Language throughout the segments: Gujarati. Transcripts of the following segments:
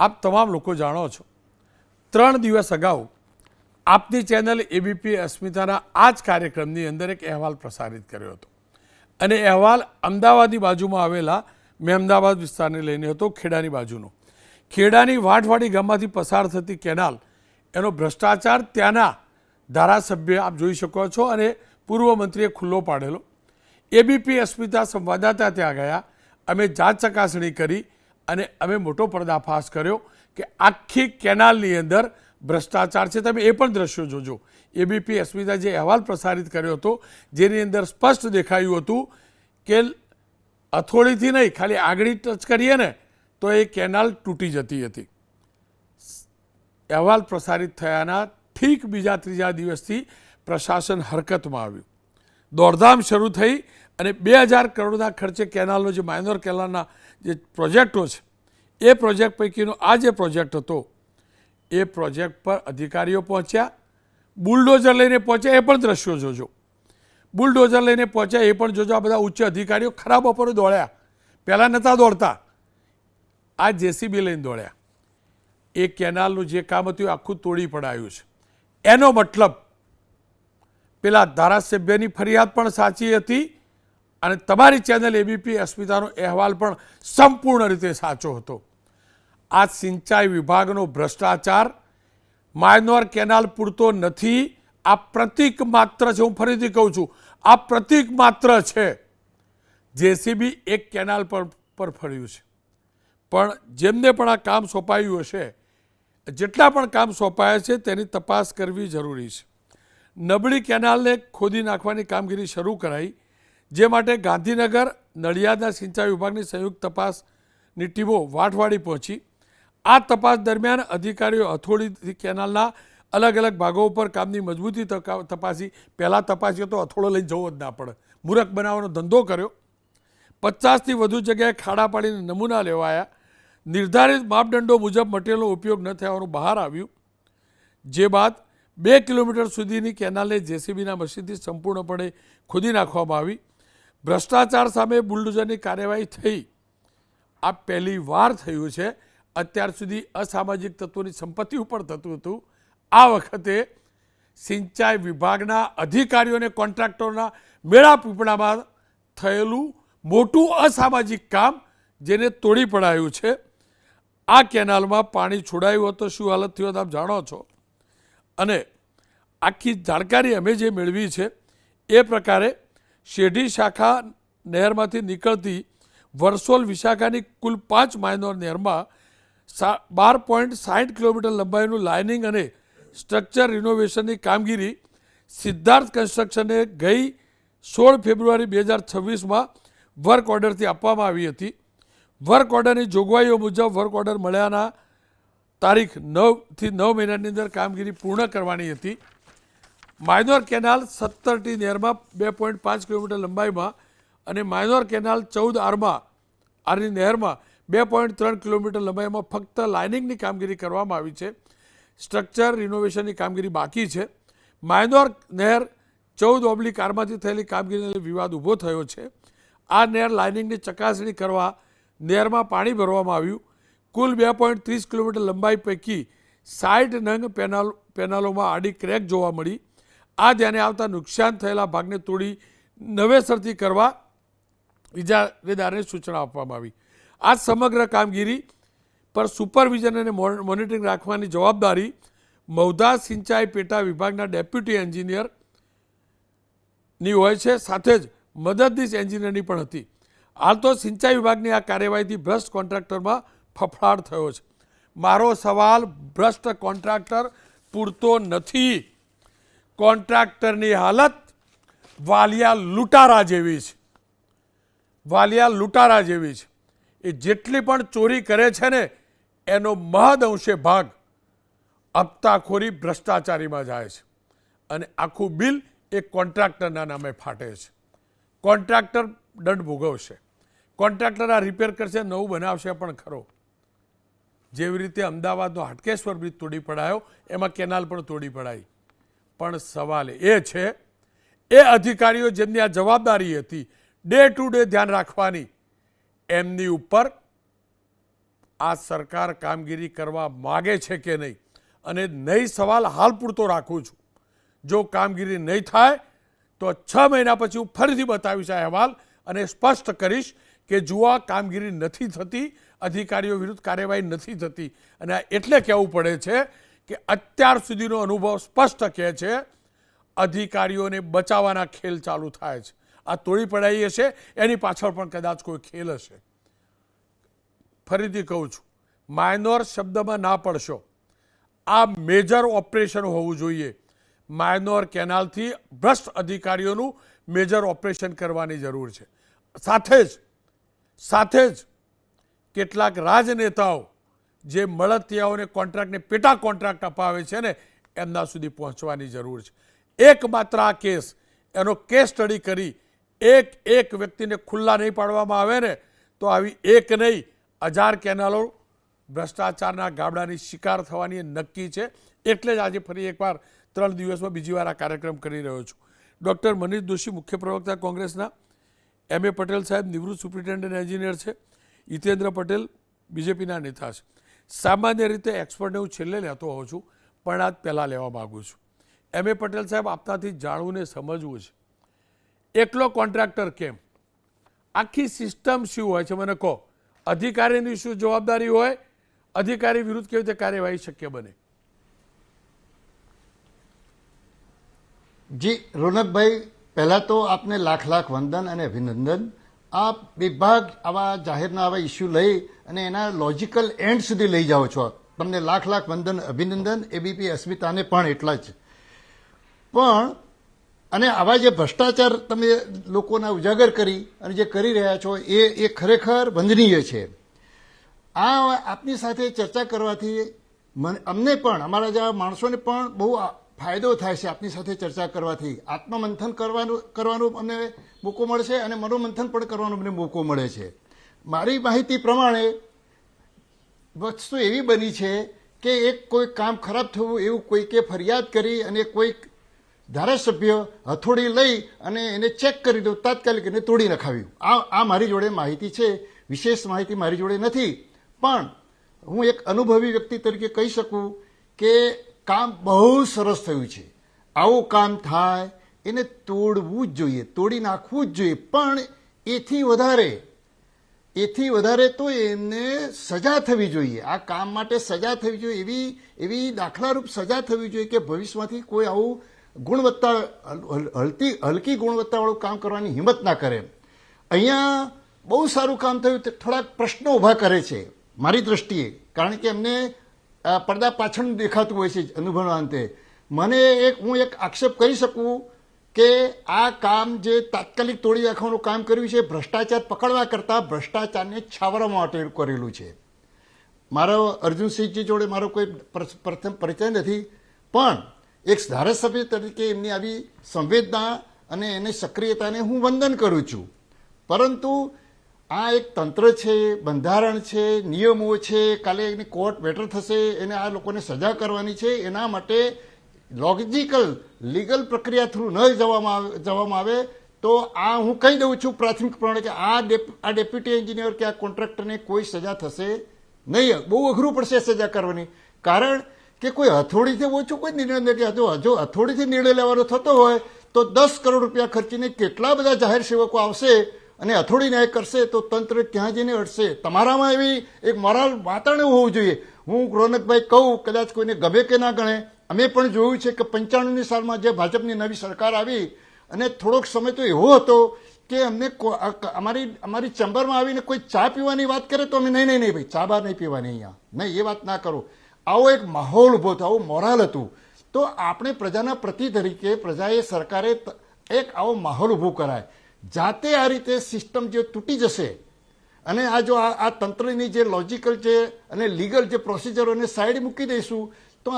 આપ તમામ લોકો જાણો છો 3 દિવસ અગાઉ આપની ચેનલ એબીપી અસ્મિતાના આ જ કાર્યક્રમની અંદર એક અહેવાલ પ્રસારિત કર્યો હતો અને અહેવાલ અમદાવાદની બાજુમાં આવેલા મહેમદાવાદ વિસ્તારને લઈને હતો, ખેડાની બાજુનો. ખેડાની વાંઠવાડી ગામમાંથી પસાર થતી કેનાલ, એનો ભ્રષ્ટાચાર ત્યાંના ધારાસભ્ય આપ જોઈ શકો છો અને પૂર્વ મંત્રીએ ખુલ્લો પાડેલો. એબીપી અસ્મિતા સંવાદદાતા ત્યાં ગયા, અમે જાત ચકાસણી કરી અને અમે મોટો પર્દાફાશ કર્યો કે આખી કેનાલની અંદર ભ્રષ્ટાચાર છે. તમે એ પણ દ્રશ્યો જોજો. એબીપી અસ્મિતા જે અહેવાલ પ્રસારિત કર્યો હતો જેની અંદર સ્પષ્ટ દેખાયું હતું કે હથોડીથી નહીં, ખાલી આંગળી ટચ કરીએ ને તો એ કેનાલ તૂટી જતી હતી. અહેવાલ પ્રસારિત થયાના ઠીક બીજા ત્રીજા દિવસથી પ્રશાસન હરકતમાં આવ્યું. દોડધામ શરૂ થઈ અને 2000 કરોડના ખર્ચે કેનાલનો જે માઇનોર કેનાલના જે પ્રોજેક્ટો છે એ પ્રોજેક્ટ પૈકીનો આ જે પ્રોજેક્ટ હતો એ પ્રોજેક્ટ પર અધિકારીઓ પહોંચ્યા, બુલડોઝર લઈને પહોંચ્યા, એ પણ દ્રશ્યો જોજો. બુલડોઝર લઈને પહોંચ્યા એ પણ જોજો. આ બધા ઉચ્ચ અધિકારીઓ ખરાબ બપોરે દોડ્યા, પહેલાં નહોતા દોડતા, આ જેસીબી લઈને દોડ્યા. એ કેનાલનું જે કામ હતું એ આખું તોડી પડાયું છે. એનો મતલબ પેલા ધારાસભ્યની ફરિયાદ પણ સાચી હતી અને તમારી ચેનલ એબીપી અસ્મિતાનો અહેવાલ પણ સંપૂર્ણ રીતે સાચો હતો. આ સિંચાઈ વિભાગનો ભ્રષ્ટાચાર માયનોર કેનાલ પૂરતો નથી, આ પ્રતીક માત્ર છે. હું ફરીથી કહું છું, આ પ્રતીક માત્ર છે. જેસીબી એક કેનાલ પર ફર્યું છે, પણ જેમને પણ આ કામ સોંપાયું હશે, જેટલા પણ કામ સોંપાયા છે તેની તપાસ કરવી જરૂરી છે. નબળી કેનાલને ખોદી નાખવાની કામગીરી શરૂ કરાઈ, જે માટે ગાંધીનગર નડિયાદના સિંચાઈ વિભાગની સંયુક્ત તપાસની ટીમો વાંઠવાડી પહોંચી. આ તપાસ દરમિયાન અધિકારીઓ હથોડીથી કેનાલના અલગ અલગ ભાગો ઉપર કામની મજબૂતી તપાસી. પહેલાં તપાસીએ તો હથોડો લઈને જવો જ ના પડે, મૂરખ બનાવવાનો ધંધો કર્યો. 50થી વધુ જગ્યાએ ખાડા પાડીને નમૂના લેવાયા. નિર્ધારિત માપદંડો મુજબ મટીરિયલનો ઉપયોગ ન થવાનું બહાર આવ્યું, જે બાદ 2 કિલોમીટર સુધીની કેનાલને જેસીબીના મશીનથી સંપૂર્ણપણે ખોદી નાખવામાં આવી. ભ્રષ્ટાચાર સામે બુલડોઝરની કાર્યવાહી થઈ. આ પહેલી વાર થયું છે. અત્યાર સુધી અસામાજિક તત્વોની સંપત્તિ ઉપર થતું હતું. આ વખતે સિંચાઈ વિભાગના અધિકારીઓને કોન્ટ્રાક્ટરોના મેળા પીપળામાં થયેલું મોટું અસામાજિક કામ જેને તોડી પડાયું છે. આ કેનાલમાં પાણી છોડાયું હતું, શું હાલત થયો આપ જાણો છો. અને આખી જાણકારી અમે જે મેળવી છે એ પ્રકારે શેઢી શાખા નહેરમાંથી નીકળતી વરસોલ વિશાખાની કુલ 5 માઇનોર નહેરમાં 12.60 કિલોમીટર લંબાઈનું લાઇનિંગ અને સ્ટ્રક્ચર રિનોવેશનની કામગીરી સિદ્ધાર્થ કન્સ્ટ્રક્શને ગઈ 16 ફેબ્રુઆરી 2026માં વર્ક ઓર્ડરથી આપવામાં આવી હતી. વર્ક ઓર્ડરની જોગવાઈઓ મુજબ વર્ક ઓર્ડર મળ્યાના તારીખ 9 થી 9 મહિનાની અંદર કામગીરી પૂર્ણ કરવાની હતી. માઇનોર કેનાલ 17ટી નહેરમાં 2.5 કિલોમીટર લંબાઈમાં અને માઇનોર કેનાલ 14 આરની નહેરમાં 2.3 કિલોમીટર લંબાઈમાં ફક્ત લાઇનિંગની કામગીરી કરવામાં આવી છે. સ્ટ્રક્ચર રિનોવેશનની કામગીરી બાકી છે. માઇનોર નહેર 14/8માંથી થયેલી કામગીરીને વિવાદ ઊભો થયો છે. આ નહેર લાઇનિંગની ચકાસણી કરવા નહેરમાં પાણી ભરવામાં આવ્યું. કુલ 2.30 કિલોમીટર લંબાઈ પૈકી 60 નંગ પેનલોમાં આડી ક્રેક જોવા મળી. આ ધ્યાને આવતા નુકસાન થયેલા ભાગને તોડી નવેસરથી કરવા ઇજારેદારને સૂચના આપવામાં આવી. આ સમગ્ર કામગીરી પર સુપરવિઝન અને મોનિટરિંગ રાખવાની જવાબદારી મૌધા સિંચાઈ પેટા વિભાગના ડેપ્યુટી એન્જિનિયરની હોય છે, સાથે જ મદદનીશ એન્જિનિયરની પણ હતી. હાલ તો સિંચાઈ વિભાગની આ કાર્યવાહીથી ભ્રષ્ટ કોન્ટ્રાક્ટરમાં ફફડાટ થયો છે. મારો સવાલ, ભ્રષ્ટ કોન્ટ્રાક્ટર પૂરતો નથી. કોન્ટ્રાક્ટરની હાલત વાલિયા લૂંટારા જેવી છે. વાલિયા લૂંટારા જેવી છે. એ જેટલી પણ ચોરી કરે છે ને એનો મહદઅંશે ભાગ હપ્તાખોરી ભ્રષ્ટાચારીમાં જાય છે અને આખું બિલ એ કોન્ટ્રાક્ટરના નામે ફાટે છે. કોન્ટ્રાક્ટર દંડ ભોગવશે. કોન્ટ્રાક્ટર આ રિપેર કરશે, નવું બનાવશે પણ ખરો. જેવી રીતે અમદાવાદનો હાટકેશ્વર બ્રિજ તોડી પડાયો, એમાં કેનાલ પણ તોડી પડાઈ. પણ સવાલ એ છે એ અધિકારીઓ જેમની આ જવાબદારી હતી ડે ટુ ડે ધ્યાન રાખવાની, એમની ઉપર આ સરકાર કામગીરી કરવા માગે છે કે નહીં, અને નહીં સવાલ હાલ પૂરતો રાખું છું. જો કામગીરી નહીં થાય તો 6 મહિના પછી હું ફરીથી બતાવીશ આ અહેવાલ અને સ્પષ્ટ કરીશ કે જુઓ કામગીરી નથી થતી, અધિકારીઓ વિરુદ્ધ કાર્યવાહી નથી થતી. અને એટલે કહેવું પડે છે કે અત્યાર સુધીનો અનુભવ સ્પષ્ટ કહે છે અધિકારીઓને બચાવવાના ખેલ ચાલુ થાય છે. આ તોડી પડાઈ હશે, એની પાછળ પણ કદાચ કોઈ ખેલ હશે. ફરીથી કહું છું, માઇનોર શબ્દમાં ના પડશો. આ મેજર ઓપરેશન હોવું જોઈએ. માઇનોર કેનાલથી ભ્રષ્ટ અધિકારીઓનું મેજર ઓપરેશન કરવાની જરૂર છે. સાથે જ કેટલાક રાજનેતાઓ જે મળતિયાઓને કોન્ટ્રાક્ટને પેટા કોન્ટ્રાક્ટ અપાવે છે ને, એમના સુધી પહોંચવાની જરૂર છે. એકમાત્ર આ કેસ, એનો કેસ સ્ટડી કરી એક વ્યક્તિને ખુલ્લા નહીં પાડવામાં આવે ને, તો આવી એક નહીં 1000 કેનાલો ભ્રષ્ટાચારના ગાબડાની શિકાર થવાની એ નક્કી છે. એટલે જ આજે ફરી એકવાર 3 દિવસમાં બીજી વાર આ કાર્યક્રમ કરી રહ્યો છું. ડૉક્ટર મનીષ દોશી, મુખ્ય પ્રવક્તા કોંગ્રેસના, M.A. પટેલ સાહેબ નિવૃત્ત સુપ્રિન્ટેન્ડન્ટ એન્જિનિયર છે, હિતેન્દ્ર પટેલ બીજેપીના નેતા છે. સામાન્ય રીતે એક્સપર્ટને હું છેલ્લે લેતો હોઉં છું, પણ આજ પહેલાં લેવા માગું છું. M.A. પટેલ સાહેબ, આપનાથી જાણવું ને સમજવું છે, એકલો કોન્ટ્રાક્ટર કેમ? આખી સિસ્ટમ શું હોય છે મને કહો. અધિકારીની શું જવાબદારી હોય? અધિકારી વિરુદ્ધ કેવી રીતે કાર્યવાહી શક્ય બને? જી રોનકભાઈ, પહેલાં તો આપને લાખ વંદન અને અભિનંદન. આપ વિભાગ આવા જાહેરના આવા ઇસ્યુ લઈ અને એના લોજિકલ એન્ડ સુધી લઈ જાઓ છો. તમને લાખ વંદન અભિનંદન. એબીપી અસ્મિતાને પણ એટલા જ. પણ અને આવા જે ભ્રષ્ટાચાર તમે લોકોના ઉજાગર કરી અને જે કરી રહ્યા છો એ ખરેખર વંદનીય છે. આ આપની સાથે ચર્ચા કરવાથી અમને પણ, અમારા જેવા માણસોને પણ બહુ ફાયદો થાય છે. આપની સાથે ચર્ચા કરવાથી આત્મમંથન કરવાનો અમને મોકો મળશે અને મનોમંથન પણ કરવાનો અમને મોકો મળે છે. મારી માહિતી પ્રમાણે વસ્તુ એવી બની છે કે એક કોઈ કામ ખરાબ થયું એવું કોઈકે ફરિયાદ કરી અને કોઈક ધારાસભ્ય હથોડી લઈ અને એને ચેક કરી દો, તાત્કાલિક એને તોડી નખાવ્યું. આ મારી જોડે માહિતી છે. વિશેષ માહિતી મારી જોડે નથી, પણ હું એક અનુભવી વ્યક્તિ તરીકે કહી શકું કે કામ બહુ સરસ થયું છે. આવું કામ થાય એને તોડવું જ જોઈએ, તોડી નાખવું જ જોઈએ. પણ એથી વધારે તો એને સજા થવી જોઈએ. આ કામ માટે સજા થવી જોઈએ, એવી દાખલારૂપ સજા થવી જોઈએ કે ભવિષ્યમાંથી કોઈ આવું હલકી ગુણવત્તાવાળું કામ કરવાની હિંમત ના કરે. અહીંયા બહુ સારું કામ થયું. થોડાક પ્રશ્નો ઊભા કરે છે મારી દ્રષ્ટિએ, કારણ કે એમને પડદા પાછળ દેખાતું હોય છે અનુભવના અંતે. હું એક આક્ષેપ કરી શકું કે આ કામ જે તાત્કાલિક તોડી નાખવાનું કામ કર્યું છે, ભ્રષ્ટાચાર પકડવા કરતાં ભ્રષ્ટાચારને છાવરવા માટે કરેલું છે. મારો અર્જુનસિંહજી જોડે મારો કોઈ પ્રથમ પરિચય નથી, પણ એક ધારાસભ્ય તરીકે એમની આવી સંવેદના અને એની સક્રિયતાને હું વંદન કરું છું. પરંતુ આ એક તંત્ર છે, બંધારણ છે, નિયમો છે. કાલે એની કોર્ટ બેટર થશે, એને આ લોકોને સજા કરવાની છે. એના માટે લીગલ પ્રક્રિયા થ્રુ ન જવામાં આવે તો આ હું કહી દઉં છું પ્રાથમિક પ્રમાણે કે આ ડેપ્યુટી એન્જિનિયર કે આ કોન્ટ્રાક્ટરને કોઈ સજા થશે નહીં. બહુ અઘરું પડશે સજા કરવાની, કારણ કે કોઈ હથોડીથી ઓછું કોઈ નિર્ણય નથી. જો હથોડીથી નિર્ણય લેવાનો થતો હોય તો 10 કરોડ રૂપિયા ખર્ચીને કેટલા બધા જાહેર સેવકો આવશે અને હથોડી ન્યાય કરશે તો તંત્ર ત્યાં જઈને અડશે. તમારામાં એવી એક મોરલ વાતાવરણ હોવું જોઈએ. હું રોનકભાઈ કહું, કદાચ કોઈને ગમે કે ના ગણે, અમે પણ જોયું છે કે 95ની સાલમાં જે ભાજપની નવી સરકાર આવી અને થોડોક સમય તો એવો હતો કે અમને અમારી ચેમ્બરમાં આવીને કોઈ ચા પીવાની વાત કરે તો અમે નહીં ભાઈ ચા બહાર નહીં પીવાની, અહીંયા નહીં, એ વાત ના કરો. આવો એક માહોલ ઉભો થયો, આવું મોરાલ હતું. તો આપણે પ્રજાના પ્રતિ તરીકે સરકારે એક આવો માહોલ ઉભો કરાય. જાતે આ રીતે સિસ્ટમ જે તૂટી જશે અને આ તંત્રની જે લોજિકલ છે અને લીગલ જે પ્રોસિજરોને સાઈડ મૂકી દઈશું તો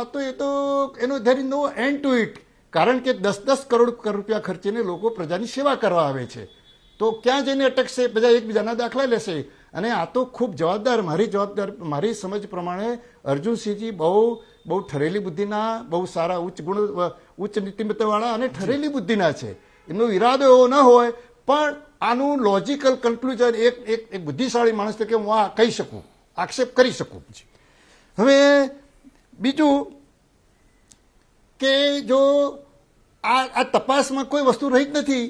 એનો there is no end to it. કારણ કે 10 કરોડ રૂપિયા ખર્ચીને લોકો પ્રજાની સેવા કરવા આવે છે, તો ક્યાં જઈને અટકશે? બધા એકબીજાના દાખલા લેશે. અને આ તો ખૂબ મારી સમજ પ્રમાણે અર્જુનસિંહજી બહુ ઠરેલી બુદ્ધિના, બહુ સારા ઉચ્ચ નીતિમત્તાવાળા અને ઠરેલી બુદ્ધિના છે. એમનો ઈરાદો એવો ન હોય, પણ આનું લોજિકલ કન્ક્લુઝન એક બુદ્ધિશાળી માણસ તરીકે હું આ કહી શકું આક્ષેપ કરી શકું. હવે બીજું કે જો આ તપાસમાં કોઈ વસ્તુ રહી જ નથી.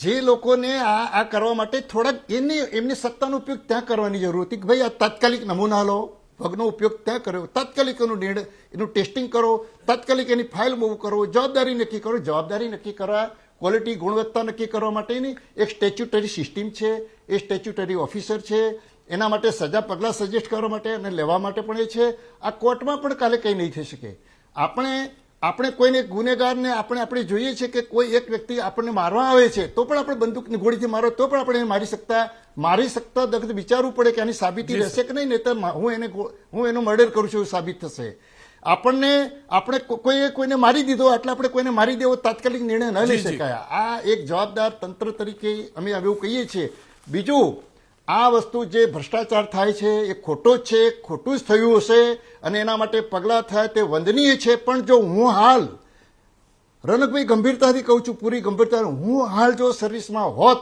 જે લોકોને આ કરવા માટે થોડાક એમની સત્તાનો ઉપયોગ ત્યાં કરવાની જરૂર હતી કે ભાઈ આ તાત્કાલિક નમૂના લો, ભગનો ઉપયોગ ત્યાં કર્યો, તાત્કાલિક એનું ટેસ્ટિંગ કરો, તાત્કાલિક એની ફાઇલ મૂવ કરો, જવાબદારી નક્કી કરો. જવાબદારી નક્કી કરવા, ક્વોલિટી ગુણવત્તા નક્કી કરવા માટેની એક સ્ટેચ્યુટરી સિસ્ટમ છે, એ સ્ટેચ્યુટરી ઓફિસર છે, એના માટે સજા પગલાં સજેસ્ટ કરવા માટે અને લેવા માટે પણ એ છે. આ કોર્ટમાં પણ કાલે કંઈ નહીં થઈ શકે. આપણે કોઈને ગુનેગારને આપણે જોઈએ છે કે કોઈ એક વ્યક્તિ આપણને મારવા આવે છે તો પણ આપણે બંદૂકની ગોળીથી મારો તો પણ આપણે એને મારી શકતા દખત વિચારવું પડે કે આની સાબિતી રહેશે કે નહીં, નહીં તો હું એનો મર્ડર કરું છું એવું સાબિત થશે. આપણે કોઈને મારી દીધો એટલે આપણે કોઈને મારી દેવો તાત્કાલિક નિર્ણય ન લઈ શકાય. આ એક જવાબદાર તંત્ર તરીકે અમે એવું કહીએ છીએ. બીજું, આ વસ્તુ જે ભ્રષ્ટાચાર થાય છે એ ખોટો જ છે, ખોટું જ થયું હશે અને એના માટે પગલાં થાય તે વંદનીય છે. પણ જો હું હાલ રનકભાઈ ગંભીરતાથી કહું છું, પૂરી ગંભીરતા, હું હાલ જો સર્વિસમાં હોત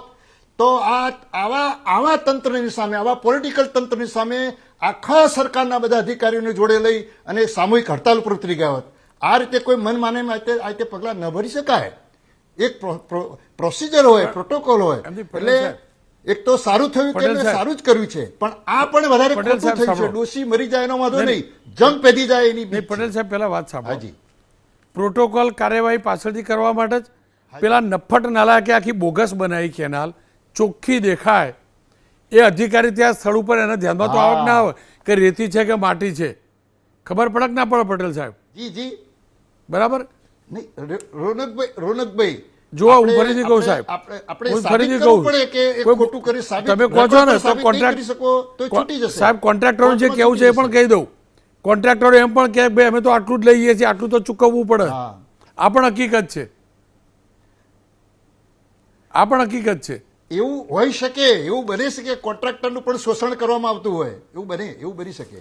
તો આવા તંત્રની સામે, આવા પોલિટિકલ તંત્રની સામે આખા સરકારના બધા અધિકારીઓને જોડે લઈ અને સામૂહિક હડતાલ ઉપર ઉતરી ગયા હોત. આ રીતે કોઈ મન માને આ રીતે પગલાં ન ભરી શકાય. એક પ્રોસિજર હોય, પ્રોટોકોલ હોય. એટલે એક તો સારું થયું કે સારું જ કર્યું છે, પણ આ પણ વધારે ખોટું થયું છે. ડોશી મરી જાય એનો વાંધો નહીં, જંગ પેદી જાય એની. પટેલ સાહેબ પહેલા વાત સાંભળો. પ્રોટોકોલ કાર્યવાહી પાછળથી કરવા માટે જ પેલા નફ્ફટ નાલા કે આખી બોગસ બનાવી કેનાલ ચોખ્ખી દેખાય, એ અધિકારી ત્યાં સ્થળ ઉપર એને ધ્યાનમાં તો આવક ના આવે કે રેતી છે કે માટી છે, ખબર પડે કે ના પડે પટેલ સાહેબ? જી બરાબર. નહીં રોનકભાઈ જો હું ફરીથી કહું સાહેબ, હું ફરીથી કહું, તમે કહો છો ને તો કોન્ટ્રાક્ટ સાહેબ, કોન્ટ્રાક્ટરો જે કેવું છે એ પણ કહી દઉં. કોન્ટ્રાક્ટરો એમ પણ કહે ભાઈ અમે તો આટલું જ લઈએ છીએ, આટલું તો ચૂકવવું પડે. આ પણ હકીકત છે, આ પણ હકીકત છે. એવું હોઈ શકે, એવું બની શકે કોન્ટ્રાક્ટરનું પણ શોષણ કરવામાં આવતું હોય, એવું બની શકે.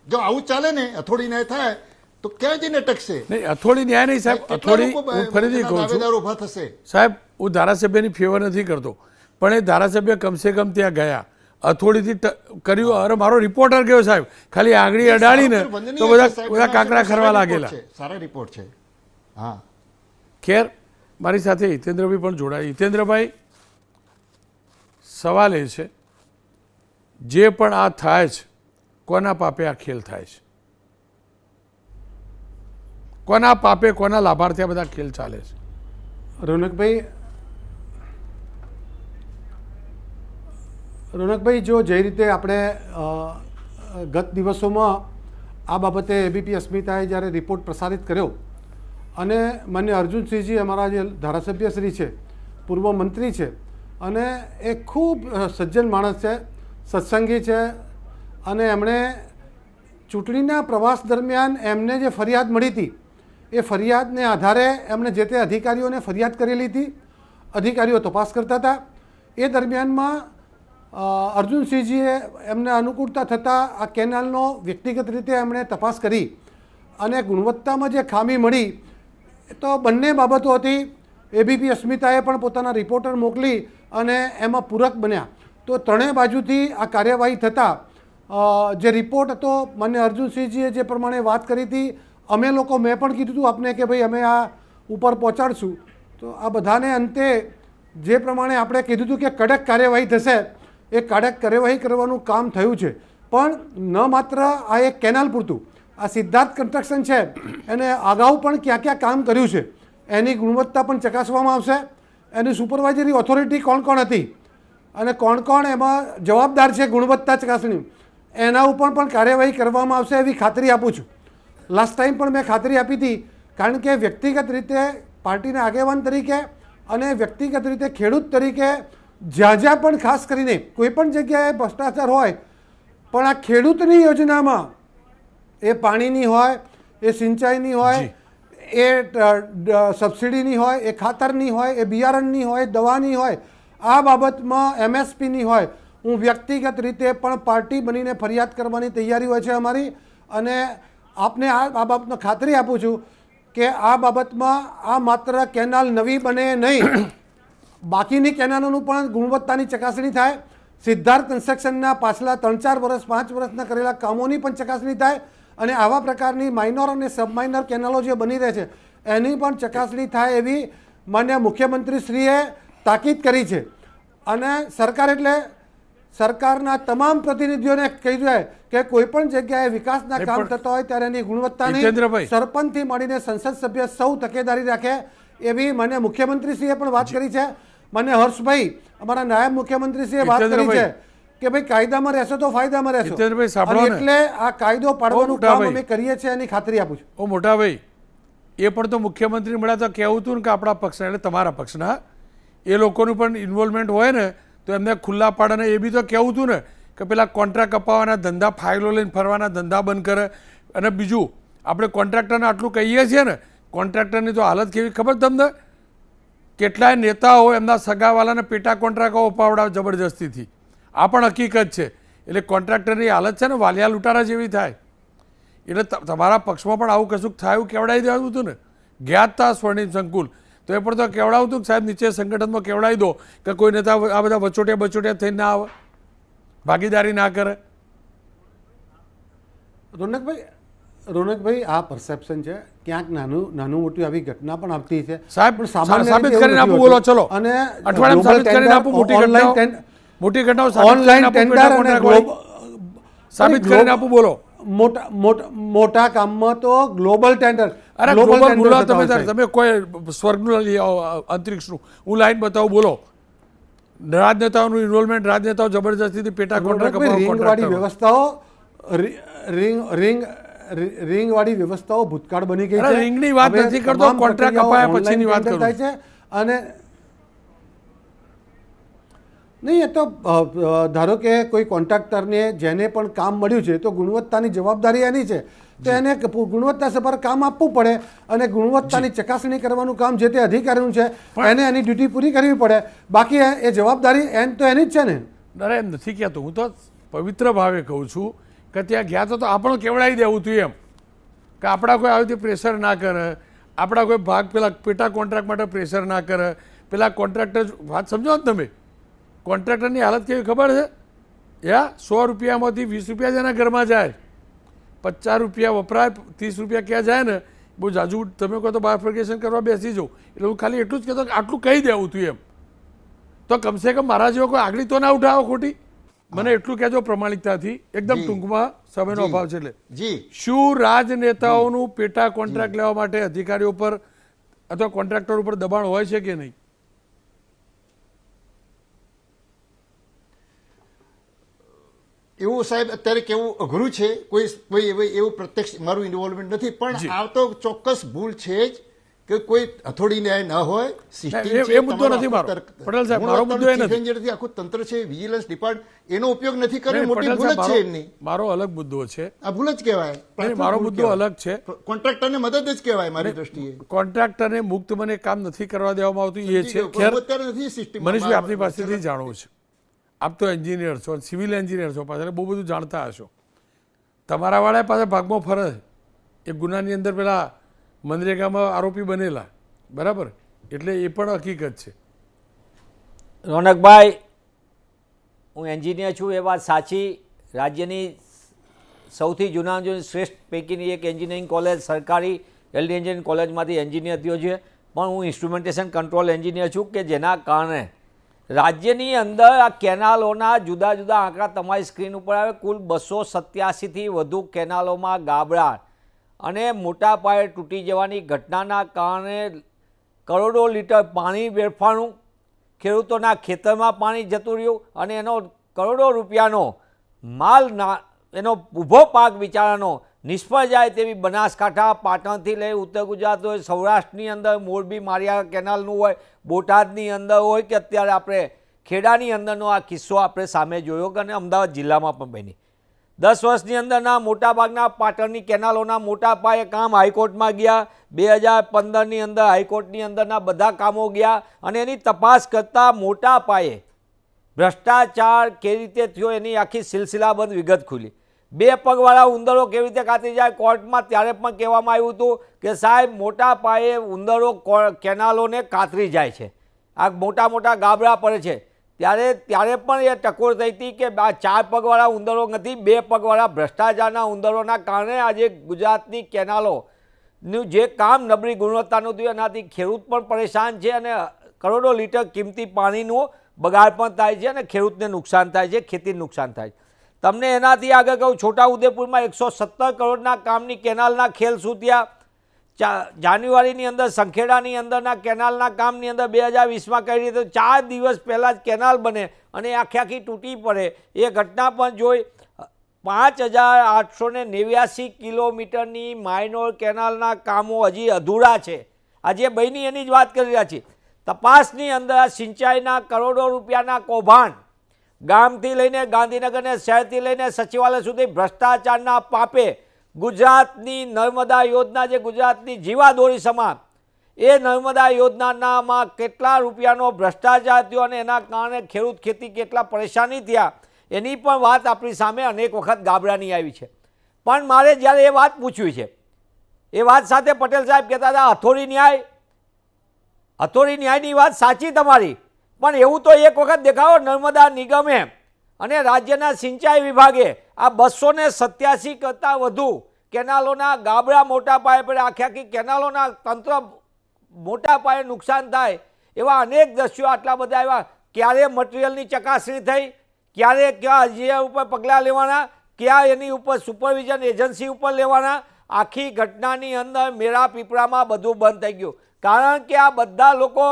જો આવું ચાલે ને, અથોડી ન્યાય થાય તો ક્યાં જઈને અટકશે? નહીં, અથોડી ન્યાય નહીં સાહેબ. અથોડી હું ફરીથી કહું છું ઉભા થશે. સાહેબ, હું ધારાસભ્યની ફેવર નથી કરતો, પણ એ ધારાસભ્ય કમસે કમ ત્યાં ગયા, અથોડીથી કર્યું. અરે મારો રિપોર્ટર ગયો સાહેબ, ખાલી આંગળી અડાડીને તો બધા કાંકરા ખરવા લાગેલા. સારા રિપોર્ટ છે. હા, ખેર મારી સાથે હિતેન્દ્રભાઈ પણ જોડાય. હિતેન્દ્રભાઈ, સવાલ એ છે, જે પણ આ થાય છે કોના પાપે આ ખેલ થાય છે? કોના પાપે, કોના લાભાર્થે આ બધા ખેલ ચાલે છે? રોનકભાઈ, જો જે રીતે આપણે ગત દિવસોમાં આ બાબતે એબીપી અસ્મિતાએ જ્યારે રિપોર્ટ પ્રસારિત કર્યો અને માન્ય અર્જુનસિંહજી અમારા જે ધારાસભ્યશ્રી છે, પૂર્વ મંત્રી છે, અને એ ખૂબ સજ્જન માણસ છે, સત્સંગી છે, અને એમણે ચૂંટણીના પ્રવાસ દરમિયાન એમને જે ફરિયાદ મળી હતી એ ફરિયાદને આધારે એમણે જે તે અધિકારીઓને ફરિયાદ કરેલી હતી. અધિકારીઓ તપાસ કરતા હતા. એ દરમિયાનમાં અર્જુનસિંહજીએ એમને અનુકૂળતા થતાં આ કેનાલનો વ્યક્તિગત રીતે એમણે તપાસ કરી અને ગુણવત્તામાં જે ખામી મળી તો બંને બાબતો હતી. એબીપી અસ્મિતાએ પણ પોતાના રિપોર્ટર મોકલી અને એમાં પૂરક બન્યા. તો ત્રણેય બાજુથી આ કાર્યવાહી થતાં જે રિપોર્ટ હતો, માન્ય અર્જુનસિંહજીએ જે પ્રમાણે વાત કરી હતી, મેં પણ કીધું હતું આપને કે ભાઈ અમે આ ઉપર પહોંચાડશું. તો આ બધાને અંતે જે પ્રમાણે આપણે કીધું હતું કે કડક કાર્યવાહી થશે, એ કડક કાર્યવાહી કરવાનું કામ થયું છે. પણ ન માત્ર આ એક કેનાલ પૂરતું, આ સિદ્ધાર્થ કન્સ્ટ્રક્શન છે એને અગાઉ પણ ક્યાં ક્યાં કામ કર્યું છે એની ગુણવત્તા પણ ચકાસવામાં આવશે. એની સુપરવાઇઝરી ઓથોરિટી કોણ કોણ હતી અને કોણ કોણ એમાં જવાબદાર છે ગુણવત્તા ચકાસણી, એના ઉપર પણ કાર્યવાહી કરવામાં આવશે એવી ખાતરી આપું છું. લાસ્ટ ટાઈમ પણ મેં ખાતરી આપી હતી, કારણ કે વ્યક્તિગત રીતે પાર્ટીના આગેવાન તરીકે અને વ્યક્તિગત રીતે ખેડૂત તરીકે જ્યાં પણ ખાસ કરીને કોઈ પણ જગ્યાએ ભ્રષ્ટાચાર હોય, પણ આ ખેડૂતની યોજનામાં એ પાણીની હોય, એ સિંચાઈની હોય, એ સબસિડીની હોય, એ ખાતરની હોય, એ બિયારણની હોય, દવાની હોય, આ બાબતમાં એમએસપીની હોય, હું વ્યક્તિગત રીતે પણ પાર્ટી બનીને ફરિયાદ કરવાની તૈયારી હોય છે અમારી. અને આપને આ બાબતનો ખાતરી આપું છું કે આ બાબતમાં આ માત્ર કેનાલ નવી બને નહીં, બાકીની કેનાલોનું પણ ગુણવત્તાની ચકાસણી થાય. સિદ્ધાર્થ કન્સ્ટ્રક્શનના પાછલા 3-4 વર્ષ 5 વર્ષના કરેલા કામોની પણ ચકાસણી થાય અને આવા પ્રકારની માઇનોર અને સબમાઇનર કેનાલો જે બની રહે છે એની પણ ચકાસણી થાય એવી માન્ય મુખ્યમંત્રીશ્રીએ તાકીદ કરી છે. અને સરકાર એટલે સરકારના તમામ પ્રતિનિધિઓને કહી જાય કે કોઈ પણ જગ્યાએ વિકાસના કામ થતા હોય ત્યારે એની ગુણવત્તાની જીતેન્દ્રભાઈ. સરપંચથી મળીને સંસદ સભ્ય સૌ તકેદારી રાખે એવી માન્ય મુખ્યમંત્રીશ્રીએ પણ વાત કરી છે. માન્ય હર્ષભાઈ અમારા નાયબ મુખ્યમંત્રીશ્રીએ વાત કરી છે કે ભાઈ કાયદામાં રહેશો તો ફાયદામાં રહેશો. જીતેન્દ્રભાઈ સાંભળો અને ને. એટલે આ કાયદો પાડવાનું મોટા કામ ભાઈ. અમે કરીએ છીએ એની ખાતરી આપું છું. ઓ મોટા ભાઈ, એ પણ તો મુખ્યમંત્રી મળ્યા તો કહેવું હતું ને કે આપણા પક્ષના એટલે તમારા પક્ષના એ લોકોનું પણ ઇન્વોલ્વમેન્ટ હોય ને તો એમને ખુલ્લા પાડે ને એ બી તો કહેવું હતું ને કે પેલા કોન્ટ્રાક્ટ અપાવવાના ધંધા, ફાઇલો લઈને ફરવાના ધંધા બંધ કરે. અને બીજું આપણે કોન્ટ્રાક્ટરને આટલું કહીએ છીએ ને, કોન્ટ્રાક્ટરની તો હાલત કેવી ખબર તમને? કેટલાય નેતાઓ એમના સગાવાલાને પેટા કોન્ટ્રાક્ટો અપાવડાવે જબરજસ્તીથી. આ પણ હકીકત છે. એટલે કોન્ટ્રાક્ટરની હાલત છે ને વાલિયા લૂંટારા જેવી થાય. એટલે તમારા પક્ષમાં પણ આવું કશુંક થાય એવું કેવડાવી દેવું હતું ને. ગયા હતા સ્વર્ણિમ સંકુલ તો એ પણ તો કેવડાવું હતું કે સાહેબ નીચે સંગઠનમાં કેવડાવી દો કે કોઈ નેતા આ બધા વચોટિયા થઈને ના આવે, ભાગીદારી ના કરે. રોનકભાઈ આ પરસેપ્શન છે. ક્યાંક નાનું મોટી આવી ઘટના પણ આવતી છે સાહેબ. પણ સામાન્ય સાબિત રીતે કરીને એવું આપું, બોલો નથી ચલો. હોતું. અને અઠવાડિયામાં સાબિત કરીને આપું મોટી ઘટનાઓ. મોટી ઘટનાઓ ઓનલાઈન ટેન્ડર અને સાબિત કરીને આપું, બોલો. મોટા કામમાં તો ગ્લોબલ ટેન્ડર. અરે ગ્લોબલ બોલો તમે કોઈ સ્વર્ગનું લઈ આવો, અંતરિક્ષનું. હું લાઈન બતાવું, બોલો. રાજનેતાઓનું ઇન્વોલ્વમેન્ટ, રાજનેતાઓ જબરજસ્તીથી પેટા કોન્ટ્રાક્ટ રિંગવાળી વ્યવસ્થાઓ રિંગવાળી વ્યવસ્થાઓ ભૂતકાળ બની ગઈ છે. રિંગની વાત નથી કરતો, કોન્ટ્રાક્ટ અપાયા પછીની વાત કરું થાય છે. અને નહીં, એ તો ધારો કે કોઈ કોન્ટ્રાક્ટરને જેને પણ કામ મળ્યું છે તો ગુણવત્તાની જવાબદારી એની છે, તો એને ગુણવત્તાસભર કામ આપવું પડે અને ગુણવત્તાની ચકાસણી કરવાનું કામ જે તે અધિકારીનું છે એને એની ડ્યુટી પૂરી કરવી પડે. બાકી એ જવાબદારી તો એની જ છે ને. અરે એમ નથી કહેતો, હું તો પવિત્ર ભાવે કહું છું કે ત્યાં ગયા તો આપણને કેવડાવી દેવું હતું એમ કે આપણા કોઈ આવી રીતે પ્રેશર ના કરે, આપણા કોઈ ભાગ પેલા પેટા કોન્ટ્રાક્ટ માટે પ્રેશર ના કરે. પેલા કોન્ટ્રાક્ટર વાત સમજો ને તમે, કોન્ટ્રાક્ટરની હાલત કેવી ખબર છે? 100 રૂપિયામાંથી 20 રૂપિયા જ એના ઘરમાં જાય, 50 રૂપિયા વપરાય, 30 રૂપિયા ક્યાં જાય ને બહુ જાજુ. તમે કહો તો બાયફર્ગેશન કરવા બેસી જાઉં. એટલે હું ખાલી એટલું જ કહેતો કે આટલું કહી દેવું હતું એમ. તો કમસે કમ મારા જેવો કોઈ આગળ તો ના ઉઠાવો ખોટી. મને એટલું કહેજો પ્રમાણિકતાથી, એકદમ ટૂંકમાં સમયનો અભાવ છે. એટલે શું રાજનેતાઓનું પેટા કોન્ટ્રાક્ટ લેવા માટે અધિકારીઓ પર અથવા કોન્ટ્રાક્ટર ઉપર દબાણ હોય છે કે નહીં? એવું સાહેબ અત્યારે કેવું અઘરું છે. કોઈ એવું પ્રત્યક્ષ મારું ઇન્વોલ્વમેન્ટ નથી, પણ આ તો ચોક્કસ ભૂલ છે જ કે કોઈ હથોડી ન્યાય ન હોય. એ મુદ્દો નથી મારો, પટેલ સાહેબ. મારો મુદ્દો એ નથી. આખું તંત્ર છે, વિજિલન્સ ડિપાર્ટમેન્ટ એનો ઉપયોગ નથી કર્યો, મોટી ભૂલ જ છે એમની. મારો અલગ મુદ્દો છે, આ ભૂલ જ કહેવાય. મારો મુદ્દો અલગ છે. કોન્ટ્રાક્ટરને મદદ જ કહેવાય મારી દ્રષ્ટિએ. કોન્ટ્રાક્ટરને મુક્ત મને કામ નથી કરવા દેવામાં આવતું એ છે. ખેર મનીષભાઈ આપની પાસેથી જાણવું છે. આપ તો એન્જિનિયર છો, સિવિલ એન્જિનિયર છો, પાછળ બહુ બધું જાણતા હશો. તમારા વાળા પાછા ભાગમાં ફરે એ ગુનાની અંદર પેલા મનરેગામાં આરોપી બનેલા, બરાબર? એટલે એ પણ હકીકત છે. રોનકભાઈ, હું એન્જિનિયર છું એ વાત સાચી. રાજ્યની સૌથી જૂની શ્રેષ્ઠ પૈકીની એક એન્જિનિયરિંગ કોલેજ સરકારી એલડી એન્જિનિયરિંગ કોલેજમાંથી એન્જિનિયર થયો છે. પણ હું ઇન્સ્ટ્રુમેન્ટેશન કંટ્રોલ એન્જિનિયર છું કે જેના કારણે રાજ્યની અંદર આ કેનાલોના જુદા જુદા આંકડા તમારી સ્ક્રીન ઉપર આવે. કુલ 287થી વધુ કેનાલોમાં ગાબડા અને મોટા પાયે તૂટી જવાની ઘટનાના કારણે કરોડો લીટર પાણી વેડફાણું, ખેડૂતોના ખેતરમાં પાણી જતું રહ્યું અને એનો કરોડો રૂપિયાનો માલ એનો ઊભો પાક બિચારાનો નિષ્ફળ જાય તેવી બનાસકાંઠા, પાટણથી લઈ ઉત્તર ગુજરાત હોય, સૌરાષ્ટ્રની અંદર મોરબી માળિયા કેનાલનું હોય, બોટાદની અંદર હોય કે અત્યારે આપણે ખેડાની અંદરનો આ કિસ્સો આપણે સામે જોયો કે અને અમદાવાદ જિલ્લામાં પણ બની. 10 વર્ષની અંદરના મોટાભાગના પાટણની કેનાલોના મોટા પાયે કામ હાઈકોર્ટમાં ગયા. 2015ની અંદર હાઈકોર્ટની અંદરના બધા કામો ગયા અને એની તપાસ કરતાં મોટા પાયે ભ્રષ્ટાચાર કેવી રીતે થયો એની આખી સિલસિલાબંધ વિગત ખુલી. 2 પગવાળા ઉંદરો કેવી રીતે કાતી જાય કોર્ટમાં ત્યારે પણ કહેવામાં આવ્યું હતું કે સાહેબ મોટા પાયે ઉંદરો કેનાલોને કાતરી જાય છે, આ મોટા મોટા ગાબડા પડે છે. ત્યારે પણ એ ટકોર થઈ હતી કે 4 પગવાળા ઉંદરો નથી, 2 પગવાળા ભ્રષ્ટાચારના ઉંદરોના કારણે આજે ગુજરાતની કેનાલોનું જે કામ નબળી ગુણવત્તાનું થયું એનાથી ખેડૂત પણ પરેશાન છે અને કરોડો લીટર કિંમતી પાણીનો બગાડ પણ થાય છે અને ખેડૂતને નુકસાન થાય છે, ખેતીને નુકસાન થાય છે. તમને એનાથી આગળ કહું, છોટાઉદેપુરમાં 117 કરોડના કામની કેનાલના ખેલ શું થયા. જાન્યુઆરીની અંદર સંખેડાની અંદરના કેનાલના કામની અંદર 2020માં કરી તો 4 દિવસ પહેલાં જ કેનાલ બને અને આખી તૂટી પડે એ ઘટના પણ જોઈ. 5889 કિલોમીટરની માઇનોર કેનાલના કામો હજી અધૂરા છે. આજે બની એની જ વાત કરી રહ્યા છીએ. તપાસની અંદર સિંચાઈના કરોડો રૂપિયાના કૌભાંડ, ગામથી લઈને ગાંધીનગરને શહેરથી લઈને સચિવાલય સુધી ભ્રષ્ટાચારના પાપે ગુજરાતની નર્મદા યોજના, જે ગુજરાતની જીવાદોરી સમાન, એ નર્મદા યોજનામાં કેટલા રૂપિયાનો ભ્રષ્ટાચાર થયો અને એના કારણે ખેડૂત ખેતી કેટલા પરેશાની થયા એની પણ વાત આપણી સામે અનેક વખત ગાબડાની આવી છે. પણ મારે જ્યારે એ વાત પૂછવી છે, એ વાત સાથે પટેલ સાહેબ કહેતા હતા હથોડી ન્યાયની વાત સાચી તમારી, પણ એવું તો એક વખત દેખાવો, નર્મદા નિગમે અને રાજ્યના સિંચાઈ વિભાગે આ 287 કરતાં વધુ કેનાલોના ગાબડા મોટા પાયે પડે, આખી કેનાલોના તંત્ર મોટા પાયે નુકસાન થાય એવા અનેક દ્રશ્યો આટલા બધા આવ્યા. ક્યારે મટીરિયલની ચકાસણી થઈ, ક્યારે કયા અરજી ઉપર પગલાં લેવાના, ક્યાં એની ઉપર સુપરવિઝન એજન્સી ઉપર લેવાના, આખી ઘટનાની અંદર મેરા પીપળામાં બધું બંધ થઈ ગયું. કારણ કે આ બધા લોકો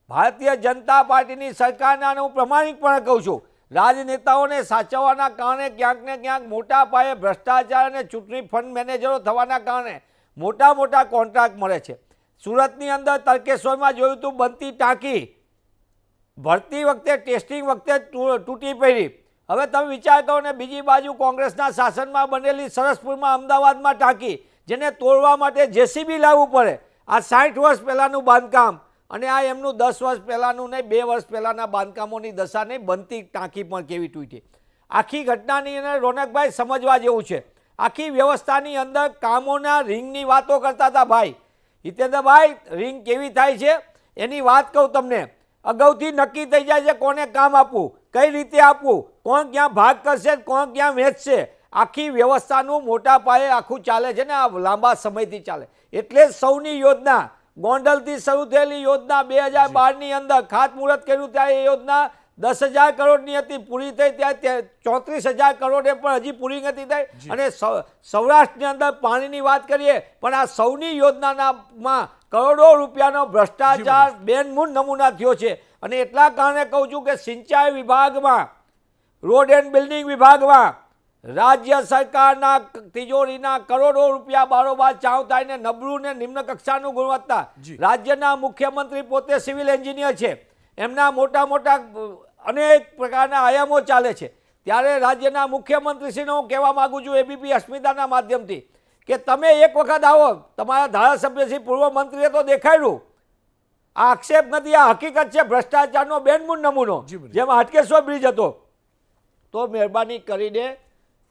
ભારતીય જનતા પાર્ટીની સરકારના, હું પ્રમાણિકપણે કહું છું, રાજનેતાઓને સાચવવાના કારણે ક્યાંક ને ક્યાંક મોટા પાયે ભ્રષ્ટાચાર અને ચૂંટણી ફંડ મેનેજરો થવાના કારણે મોટા મોટા કોન્ટ્રાક્ટ મળે છે. સુરતની અંદર તરકેશ્વરમાં જોયું હતું, બનતી ટાંકી ભરતી વખતે ટેસ્ટિંગ વખતે તૂટી પડી. હવે તમે વિચાર કરો ને, બીજી બાજુ કોંગ્રેસના શાસનમાં બનેલી સરસપુરમાં અમદાવાદમાં ટાંકી, જેને તોડવા માટે જેસીબી લાવવું પડે. આ 60 વર્ષ પહેલાંનું બાંધકામ અને આ એમનું 10 વર્ષ પહેલાંનું નહીં, 2 વર્ષ પહેલાંના બાંધકામોની દશા નહીં, બનતી ટાંકી પણ કેવી તૂટી. આખી ઘટનાની અંદર રોનકભાઈ સમજવા જેવું છે. આખી વ્યવસ્થાની અંદર કામોના રિંગની વાતો કરતા હતા ભાઈ હિતેન્દ્રભાઈ. રિંગ કેવી થાય છે એની વાત કહું તમને. અગાઉથી નક્કી થઈ જાય છે કોને કામ આપવું, કઈ રીતે આપવું, કોણ ક્યાં ભાગ કરશે, કોણ ક્યાં વેચશે. આખી વ્યવસ્થાનું મોટા પાયે આખું ચાલે છે ને આ લાંબા સમયથી ચાલે. એટલે સૌની યોજના, ગોંડલથી શરૂ થયેલી યોજના 2012ની અંદર ખાતમુહૂર્ત કર્યું ત્યારે એ યોજના 10,000 કરોડની હતી, પૂરી થઈ ત્યારે 34,000 કરોડે પણ હજી પૂરી નથી થઈ. અને સૌરાષ્ટ્રની અંદર પાણીની વાત કરીએ, પણ આ સૌની યોજનામાં કરોડો રૂપિયાનો ભ્રષ્ટાચાર બેનમૂન નમૂના થયો છે. અને એટલા કારણે કહું છું કે સિંચાઈ વિભાગમાં, રોડ એન્ડ બિલ્ડિંગ વિભાગમાં રાજ્ય સરકારના તિજોરીના કરોડો રૂપિયા બારોબાર ચાવ થાય ને નબળું ને નિમ્ન કક્ષાનું ગુણવત્તા. રાજ્યના મુખ્યમંત્રી પોતે સિવિલ એન્જિનિયર છે, એમના મોટા મોટા અનેક પ્રકારના આયામો ચાલે છે. ત્યારે રાજ્યના મુખ્યમંત્રીશ્રીને હું કહેવા માગું છું એબીપી અસ્મિતાના માધ્યમથી કે તમે એક વખત આવો, તમારા ધારાસભ્યશ્રી પૂર્વ મંત્રીએ તો દેખાડ્યું. આ આક્ષેપ નથી, આ હકીકત છે ભ્રષ્ટાચારનો બેનમૂન નમૂનો. જેમ હાટકેશ્વર બ્રિજ હતો, તો મહેરબાની કરીને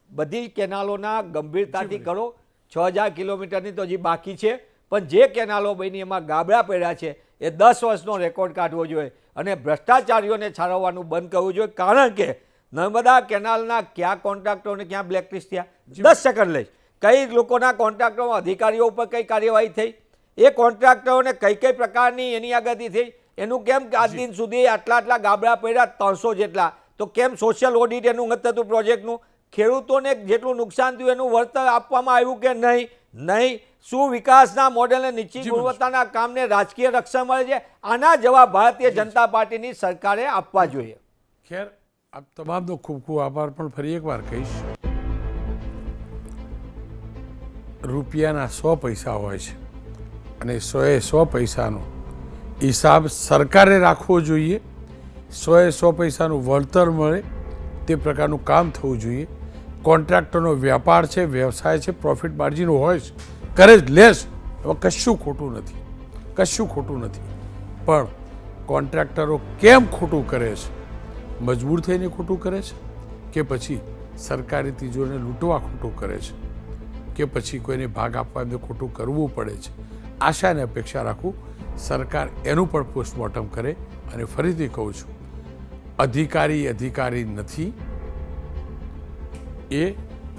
બધી કેનાલોના ગંભીરતાથી કરો. 6,000 કિલોમીટરની તો હજી બાકી છે, પણ જે કેનાલો બની એમાં ગાબડા પડ્યા છે એ 10 વર્ષનો રેકોર્ડ કાઢવો જોઈએ અને ભ્રષ્ટાચારીઓને છાળવવાનું બંધ કરવું જોઈએ. કારણ કે નર્મદા કેનાલના કયા કોન્ટ્રાક્ટરોને ક્યાં બ્લેકલિસ્ટ થયા, 10 સેકન્ડ લઈશ. કઈ લોકોના કોન્ટ્રાક્ટરો, અધિકારીઓ ઉપર કઈ કાર્યવાહી થઈ, એ કોન્ટ્રાક્ટરોને કઈ કઈ પ્રકારની એની આગળથી થઈ, એનું કેમ આજ દિન સુધી આટલા ગાબડા પડ્યા 300 જેટલા, તો કેમ સોશિયલ ઓડિટ એનું નથી થતું પ્રોજેક્ટનું, ખેડૂતોને જેટલું નુકસાન થયું એનું વળતર આપવામાં આવ્યું કે નહીં, શું વિકાસના મોડેલને નીચી ગુણવત્તાના કામને રાજકીય રક્ષણ મળે છે. આના જવાબ ભારતીય જનતા પાર્ટીની સરકારે આપવા જોઈએ. ખેર, આપ તમામનો ખૂબ ખૂબ આભાર. પણ ફરી એકવાર કહીશ, રૂપિયાના 100 પૈસા હોય છે અને 100 પૈસાનો હિસાબ સરકારે રાખવો જોઈએ. 100 પૈસાનું વળતર મળે તે પ્રકારનું કામ થવું જોઈએ. કોન્ટ્રાક્ટરનો વ્યાપાર છે, વ્યવસાય છે, પ્રોફિટ માર્જિન હોય છે, કરે જ લેશ, એમાં કશું ખોટું નથી. પણ કોન્ટ્રાક્ટરો કેમ ખોટું કરે છે? મજબૂર થઈને ખોટું કરે છે કે પછી સરકારી તિજોરીને લૂંટવા ખોટું કરે છે કે પછી કોઈને ભાગ આપવા એમને ખોટું કરવું પડે છે? આશા અને અપેક્ષા રાખું સરકાર એનું પણ પોસ્ટમોર્ટમ કરે. અને ફરીથી કહું છું, અધિકારી નથી, એ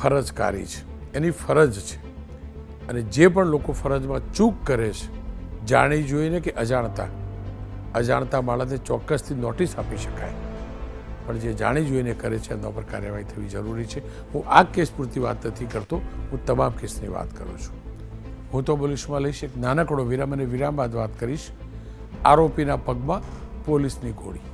ફરજકારી છે, એની ફરજ છે. અને જે પણ લોકો ફરજમાં ચૂક કરે છે, જાણી જોઈને કે અજાણતા માણસને ચોક્કસથી નોટિસ આપી શકાય, પણ જે જાણી જોઈને કરે છે એના પર કાર્યવાહી થવી જરૂરી છે. હું આ કેસ પૂરતી વાત નથી કરતો, હું તમામ કેસની વાત કરું છું. હું તો પોલીસમાં લઈશ એક નાનકડો વિરામ, અને વિરામ બાદ વાત કરીશ આરોપીના પગમાં પોલીસની ગોળી.